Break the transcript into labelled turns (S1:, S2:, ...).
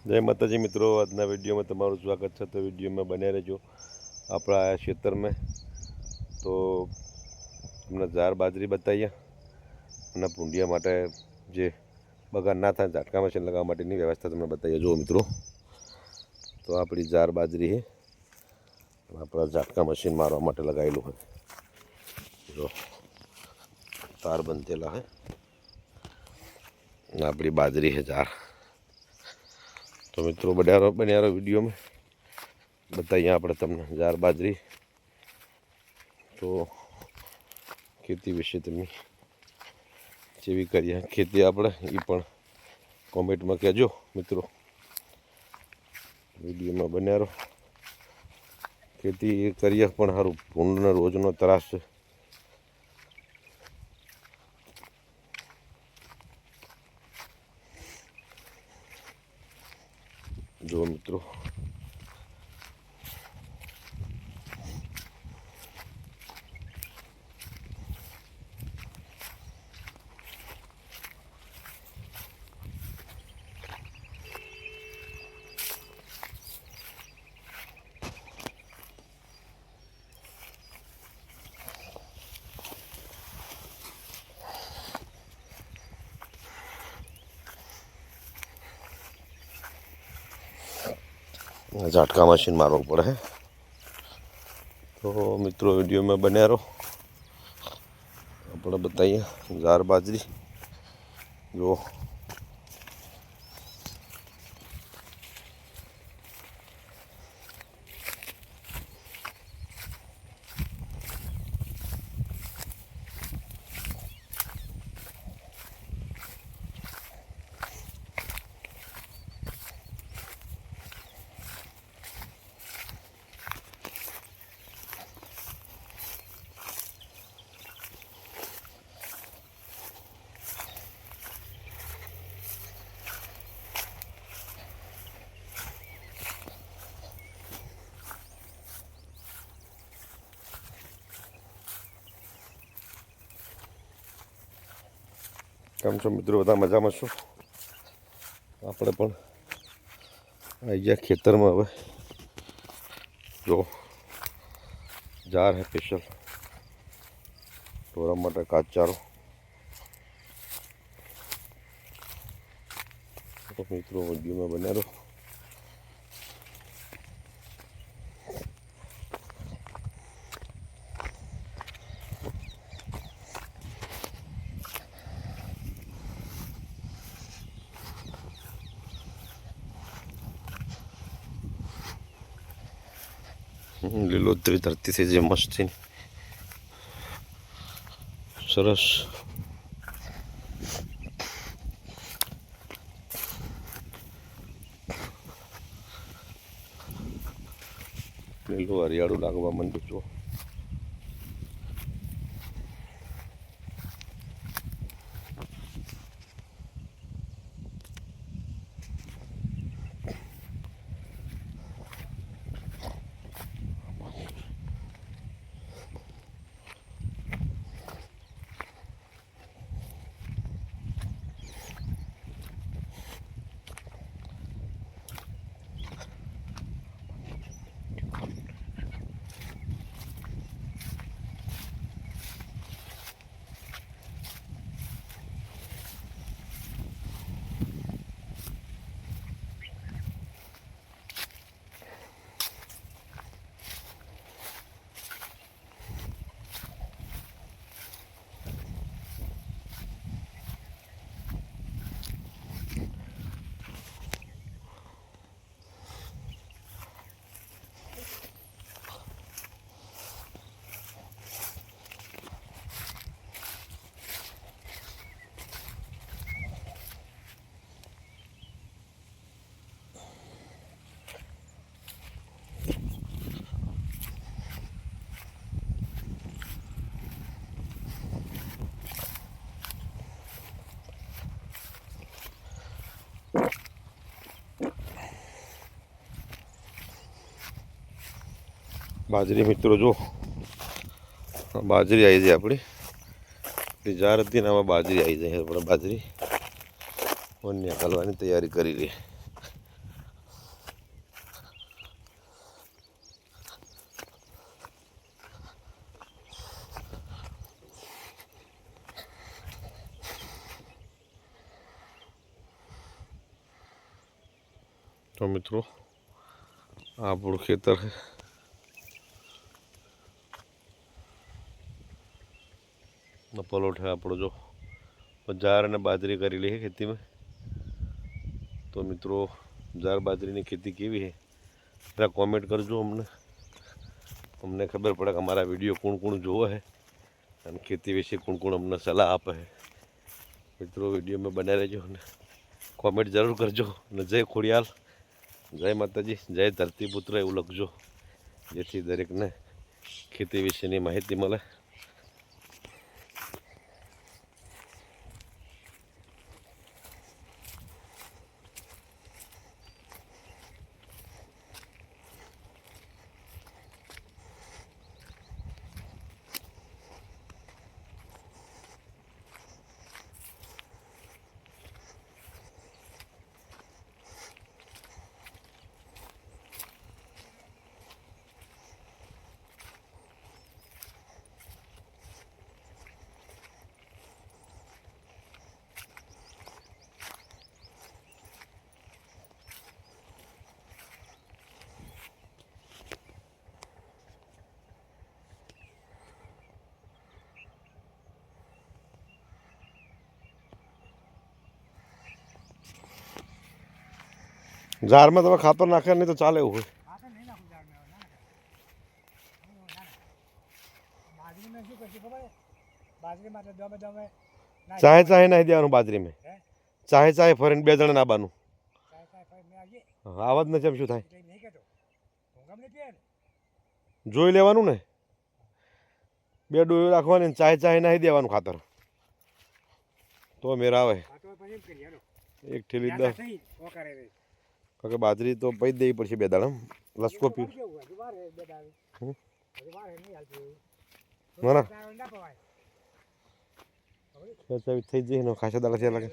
S1: जय माताजी मित्रों, आज वीडियो में तमारू स्वागत है। तो वीडियो में बने रहो। अपना आया क्षेत्र में तो हमने जार बाजरी बताइए અને પૂંડિયા માટે જે બગાડ ના થાય ઝાટકા મશીન લગાવવા માટેની વ્યવસ્થા તમને बताइए। जो मित्रों तो આપણી जार बाजरी है अपना ઝાટકા मशीन मारवा माटे लगाएलू है। जो तार बंधेला है अपनी बाजरी है जार। तो मित्रों बन्या वीडियो में बताइए આપણે તમને जार बाजरी तो खेती विषे તમે જેવી કરીએ ખેતી આપણે એ પણ કોમેન્ટમાં કહેજો મિત્રો। વિડીયોમાં બન્યા રહો। ખેતી કરીએ પણ સારું, ભૂંડનો રોજનો ત્રાસ છે। જો મિત્રો झटका मशीन मारवा पड़े है। तो मित्रों वीडियो में बने रहो। अपने बताइए जार बाजरी जो केम छो मित्रों, बता मजा में छो। આપણે પણ આવી ગયા ખેતરમાં। હવે જો जार है स्पेशल ढोरा માટે કાચચારો। तो मित्रों वीडियो में बने रहो। લીલોતરી ધરતી છે જે મસ્ત છે સરસ। લીલું હરિયાળું લાગવા માંડ્યું જો। बाजरी मित्रों जो बाजरी आई जाए अपनी जार थी ना बाजरी आई जाए। अपने बाजरी और निकालवानी तैयारी करी रही। તો મિત્રો આ આપણું ખેતર છે. પલોઠ है આપણો જો જાર અને બાજરી કરેલી છે ખેતીમાં. તો મિત્રો જાર બાજરીની ખેતી કેવી છે જરા કોમેન્ટ કરજો અમને ખબર પડે કે અમારા વિડીયો કોણ કોણ જોવે છે અને ખેતી વિશે કોણ કોણ અમને સલાહ આપે છે. મિત્રો વિડીયોમાં બને રહેજો અને કોમેન્ટ જરૂર કરજો અને જય ખોડિયાલ, જય માતાજી, જય ધરતીપુત્ર એવું લખજો જેથી દરેકને ખેતી વિશેની માહિતી મળે. જારમાં તમે ખાતર નાખે નહીં તો ચાલે એવું હોય. ચાહે ચાહે નાખી દેવાનું બાજરીમાં, ચાહે ચાહે ફરીને 2 જણા નાબાનું. આવાજ નથી એમ શું થાય જોઈ લેવાનું ને. 2 ડોયું રાખવાની, ચાહે ચાહે નાખી દેવાનું ખાતર તો મેર આવે. એક ઠેલી 10 કારણ કે બાજરી તો પૈ દેવી પડશે 2 દાડા લસકો પી ના થઈ જઈ ખાસા દાડા થયા લાગે.